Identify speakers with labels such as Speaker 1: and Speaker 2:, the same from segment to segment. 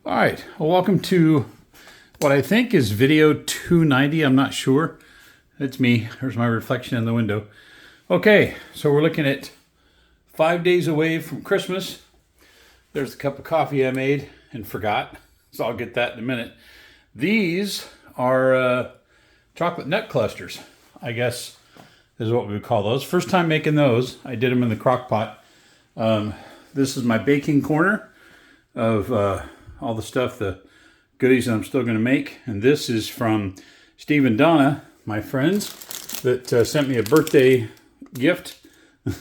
Speaker 1: All right, well, welcome to what I think is video 290. I'm not sure. It's me. There's my reflection in the window. Okay, so we're looking at 5 days away from Christmas. There's the cup of coffee I made and forgot, so I'll get that in a minute. These are chocolate nut clusters, I guess is what we would call those. First time making those. I did them in the crock pot. This is my baking corner of all the stuff, the goodies that I'm still going to make. And this is from Steve and Donna, my friends, that sent me a birthday gift.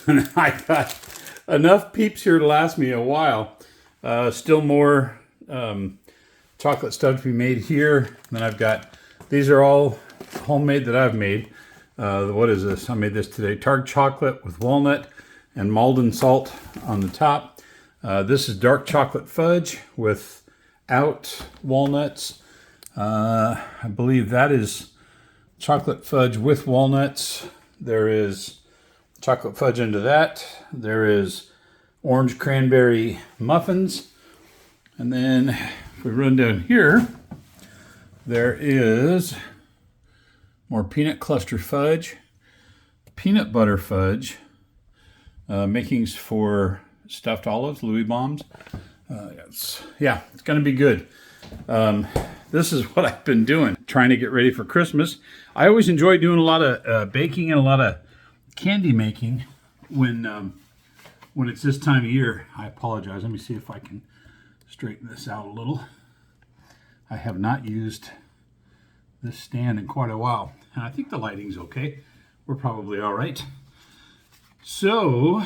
Speaker 1: And I got enough Peeps here to last me a while. Still more chocolate stuff to be made here. And then I've got, these are all homemade that I've made. What is this? I made this today. Tart chocolate with walnut and Malden salt on the top. This is dark chocolate fudge without walnuts. I believe that is chocolate fudge with walnuts. There is chocolate fudge into that. There is orange cranberry muffins. And then if we run down here, there is more peanut cluster fudge, peanut butter fudge, makings for stuffed olives, Louis bombs. It's going to be good. This is what I've been doing, trying to get ready for Christmas. I always enjoy doing a lot of baking and a lot of candy making when it's this time of year. I apologize. Let me see if I can straighten this out a little. I have not used this stand in quite a while, and I think the lighting's okay. We're probably all right. So,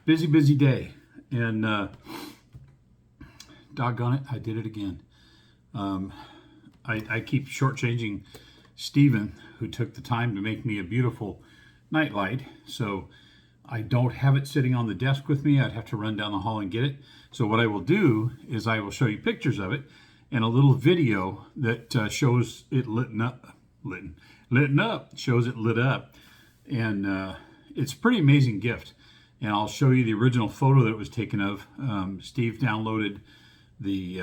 Speaker 1: busy day. And doggone it, I did it again. I keep shortchanging Steven, who took the time to make me a beautiful night light. So I don't have it sitting on the desk with me. I'd have to run down the hall and get it. So what I will do is I will show you pictures of it and a little video that shows it lit up, shows it lit up. And it's a pretty amazing gift. And I'll show you the original photo that it was taken of. Steve downloaded the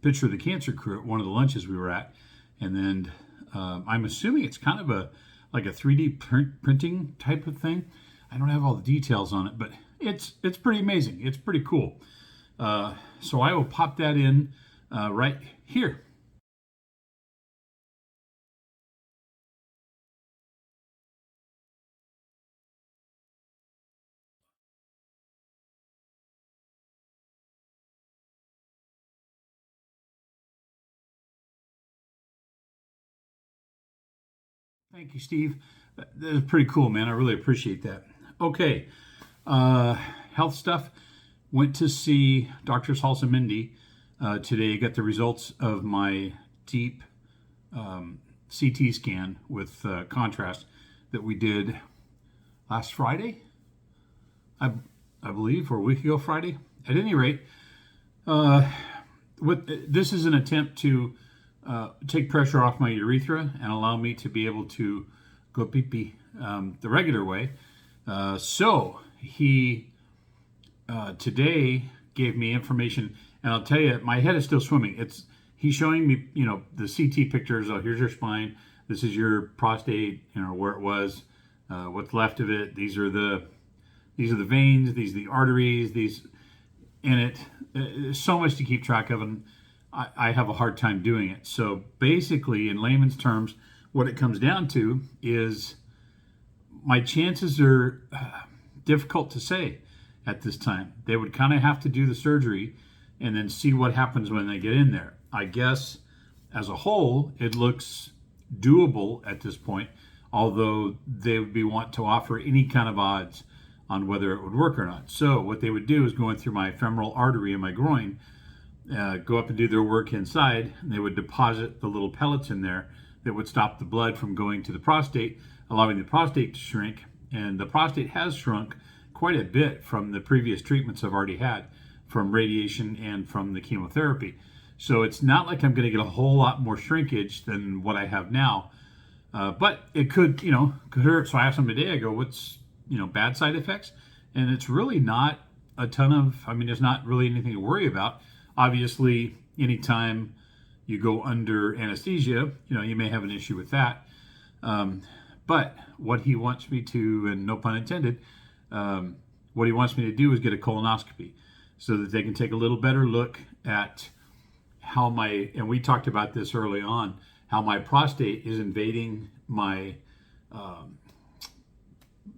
Speaker 1: picture of the cancer crew at one of the lunches we were at. And then I'm assuming it's kind of like a 3D printing type of thing. I don't have all the details on it, but it's pretty amazing. It's pretty cool. So I will pop that in right here. Thank you, Steve. That is pretty cool, man. I really appreciate that. Okay, health stuff. Went to see Dr. Salsa-Mindy today. Got the results of my deep CT scan with contrast that we did last Friday, I believe, or a week ago Friday. At any rate, this is an attempt to take pressure off my urethra and allow me to be able to go pee-pee the regular way. So he today gave me information, and I'll tell you, my head is still swimming. He's showing me, the CT pictures. Oh, here's your spine. This is your prostate, where it was, what's left of it. These are the veins. These are the arteries. There's so much to keep track of, and I have a hard time doing it. So basically, in layman's terms, what it comes down to is my chances are difficult to say at this time. They would kind of have to do the surgery and then see what happens when they get in there. I guess as a whole, it looks doable at this point, although they would want to offer any kind of odds on whether it would work or not. So what they would do is go in through my femoral artery in my groin, go up and do their work inside, and they would deposit the little pellets in there that would stop the blood from going to the prostate, allowing the prostate to shrink. And the prostate has shrunk quite a bit from the previous treatments I've already had, from radiation and from the chemotherapy. So it's not like I'm going to get a whole lot more shrinkage than what I have now. But it could hurt. So I asked them today, I go, what's, bad side effects? And it's really not a ton of, I mean, there's not really anything to worry about. Obviously, anytime you go under anesthesia, you may have an issue with that. But what he wants me to, and no pun intended, what he wants me to do is get a colonoscopy so that they can take a little better look at how and we talked about this early on, how my prostate is invading my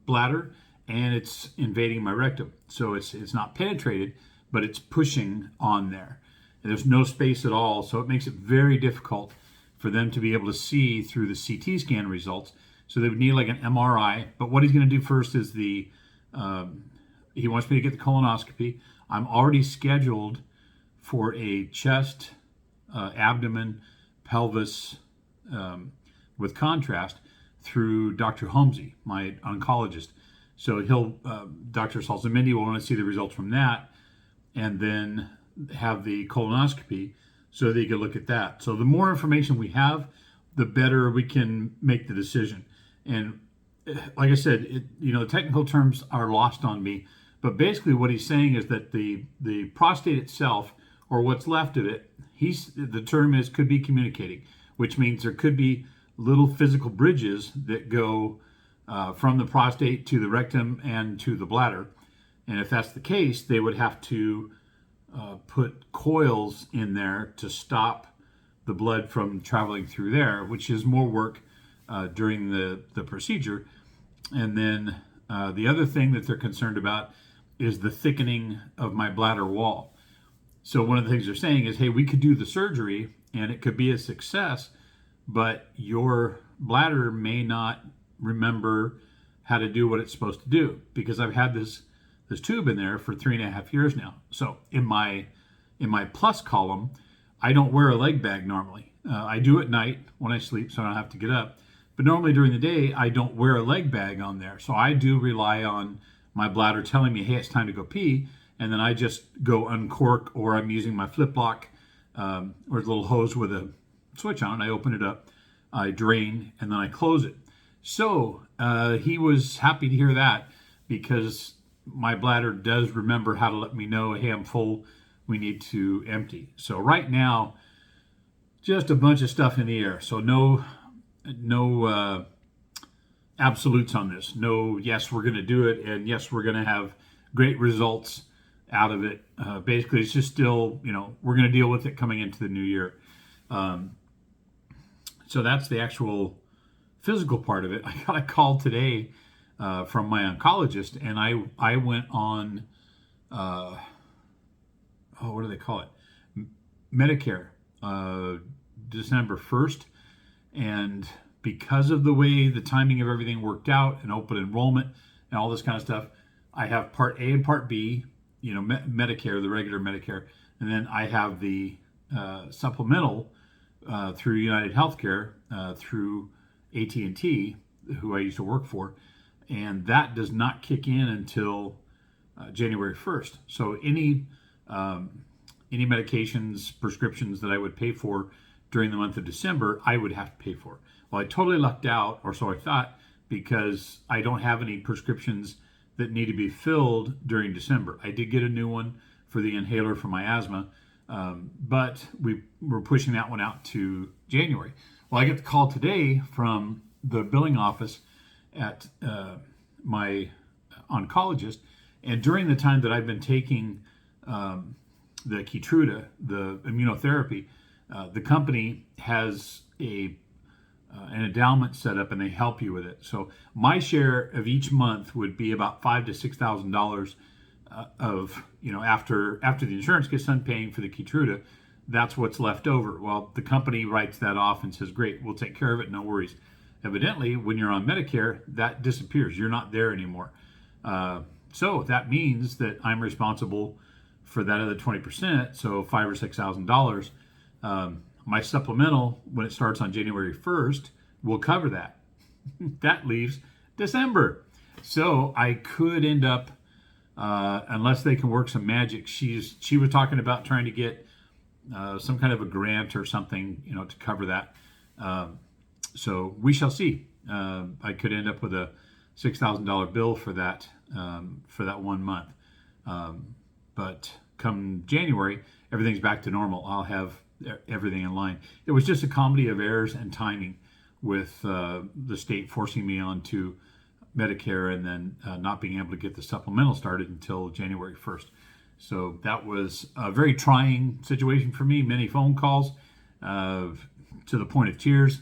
Speaker 1: bladder, and it's invading my rectum. So it's not penetrated, but it's pushing on there. And there's no space at all, so it makes it very difficult for them to be able to see through the CT scan results. So they would need like an MRI. But what he's going to do first is he wants me to get the colonoscopy. I'm already scheduled for a chest, abdomen, pelvis with contrast through Dr. Holmesy, my oncologist. So Dr. Salzamendi will want to see the results from that, and then have the colonoscopy so that he can look at that. So the more information we have, the better we can make the decision. And like I said, the technical terms are lost on me, but basically what he's saying is that the prostate itself, or what's left of it, the term is could be communicating, which means there could be little physical bridges that go from the prostate to the rectum and to the bladder. And if that's the case, they would have to put coils in there to stop the blood from traveling through there, which is more work during the procedure. And then the other thing that they're concerned about is the thickening of my bladder wall. So one of the things they're saying is, hey, we could do the surgery and it could be a success, but your bladder may not remember how to do what it's supposed to do, because I've had this tube in there for 3.5 years now. So in my plus column, I don't wear a leg bag normally. I do at night when I sleep, so I don't have to get up. But normally during the day, I don't wear a leg bag on there. So I do rely on my bladder telling me, hey, it's time to go pee. And then I just go uncork, or I'm using my flip lock, or a little hose with a switch on it. I open it up, I drain, and then I close it. So he was happy to hear that, because my bladder does remember how to let me know, hey, I'm full, we need to empty. So right now, just a bunch of stuff in the air. So no absolutes on this. No, yes, we're going to do it, and yes, we're going to have great results out of it. Basically, it's just still, we're going to deal with it coming into the new year. So that's the actual physical part of it. I got a call today from my oncologist, and I went on, what do they call it? Medicare, December 1st. And because of the way the timing of everything worked out, and open enrollment and all this kind of stuff, I have Part A and Part B, Medicare, the regular Medicare. And then I have the supplemental through United Healthcare, through AT&T, who I used to work for. And that does not kick in until January 1st. So any medications, prescriptions that I would pay for during the month of December, I would have to pay for. Well, I totally lucked out, or so I thought, because I don't have any prescriptions that need to be filled during December. I did get a new one for the inhaler for my asthma, but we were pushing that one out to January. Well, I get the call today from the billing office at my oncologist, and during the time that I've been taking the Keytruda, the immunotherapy, the company has an endowment set up, and they help you with it. So my share of each month would be about $5,000 to $6,000 of, after the insurance gets done paying for the Keytruda, that's what's left over. Well, the company writes that off and says, great, we'll take care of it, no worries. Evidently, when you're on Medicare, that disappears. You're not there anymore. So that means that I'm responsible for that other 20%, so $5,000 or $6,000. My supplemental, when it starts on January 1st, will cover that. That leaves December. So I could end up, unless they can work some magic, she was talking about trying to get some kind of a grant or something, to cover that. So we shall see. I could end up with a $6,000 bill for that 1 month. But come January, everything's back to normal. I'll have everything in line. It was just a comedy of errors and timing with the state forcing me onto Medicare and then not being able to get the supplemental started until January 1st. So that was a very trying situation for me. Many phone calls to the point of tears,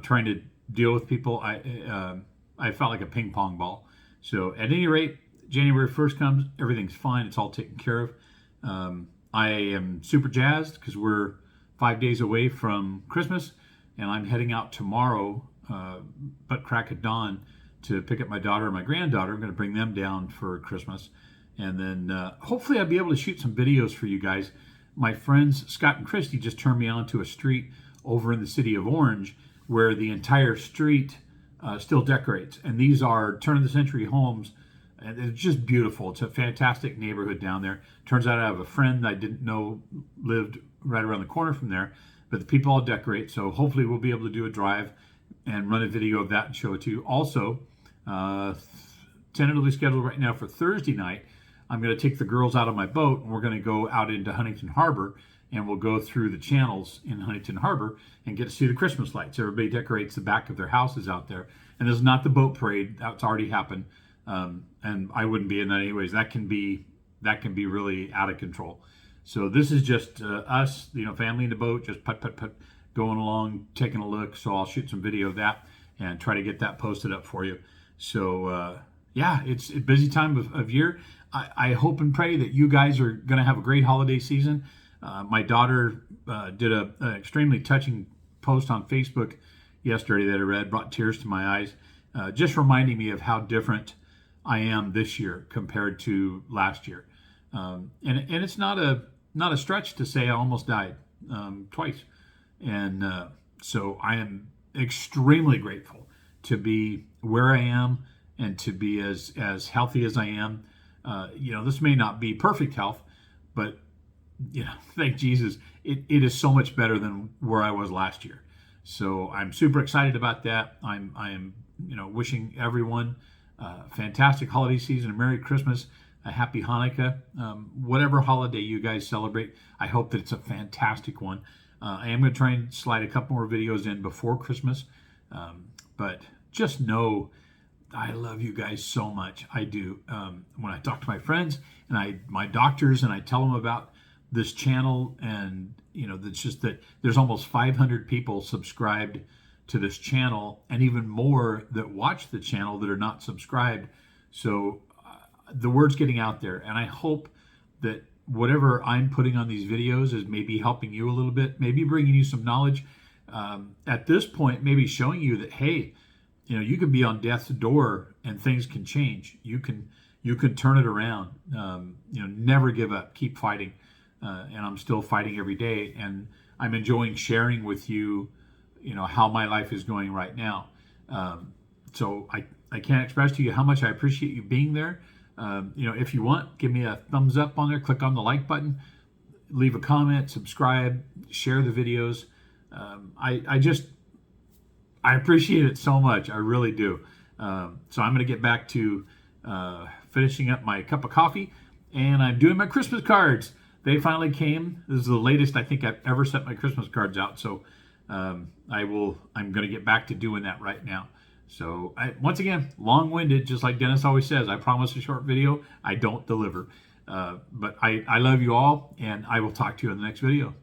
Speaker 1: trying to deal with people. I felt like a ping pong ball. So at any rate, January 1st comes, everything's fine. It's all taken care of. I am super jazzed because we're 5 days away from Christmas, and I'm heading out tomorrow, butt crack at dawn, to pick up my daughter and my granddaughter. I'm going to bring them down for Christmas. And then hopefully I'll be able to shoot some videos for you guys. My friends Scott and Christy just turned me onto a street over in the city of Orange where the entire street still decorates. And these are turn-of-the-century homes. And it's just beautiful. It's a fantastic neighborhood down there. Turns out I have a friend I didn't know lived right around the corner from there. But the people all decorate. So hopefully we'll be able to do a drive and run a video of that and show it to you. Also, tentatively scheduled right now for Thursday night, I'm going to take the girls out of my boat and we're going to go out into Huntington Harbor, and we'll go through the channels in Huntington Harbor and get to see the Christmas lights. Everybody decorates the back of their houses out there. And this is not the boat parade. That's already happened. And I wouldn't be in that anyways. That can be really out of control. So this is just us, family in the boat, just put, going along, taking a look. So I'll shoot some video of that and try to get that posted up for you. So yeah, it's a busy time of year. I hope and pray that you guys are going to have a great holiday season. My daughter did an extremely touching post on Facebook yesterday that I read, brought tears to my eyes, just reminding me of how different I am this year compared to last year. And it's not a stretch to say I almost died twice. And so I am extremely grateful to be where I am and to be as healthy as I am. This may not be perfect health, but thank Jesus, it is so much better than where I was last year. So I'm super excited about that. I am wishing everyone a fantastic holiday season, a Merry Christmas, a Happy Hanukkah, whatever holiday you guys celebrate. I hope that it's a fantastic one. I am going to try and slide a couple more videos in before Christmas, but just know I love you guys so much. I do. When I talk to my friends and my doctors, and I tell them about this channel, and it's just that there's almost 500 people subscribed to this channel, and even more that watch the channel that are not subscribed. So the word's getting out there, and I hope that whatever I'm putting on these videos is maybe helping you a little bit, maybe bringing you some knowledge. At this point, maybe showing you that, hey, you can be on death's door and things can change. You can turn it around. Never give up. Keep fighting. And I'm still fighting every day. And I'm enjoying sharing with you, how my life is going right now. So I can't express to you how much I appreciate you being there. If you want, give me a thumbs up on there. Click on the like button. Leave a comment. Subscribe. Share the videos. I appreciate it so much. I really do. So I'm going to get back to finishing up my cup of coffee, and I'm doing my Christmas cards. They finally came. This is the latest I think I've ever sent my Christmas cards out. So I'm going to get back to doing that right now. So once again, long-winded, just like Dennis always says, I promise a short video. I don't deliver. But I love you all, and I will talk to you in the next video.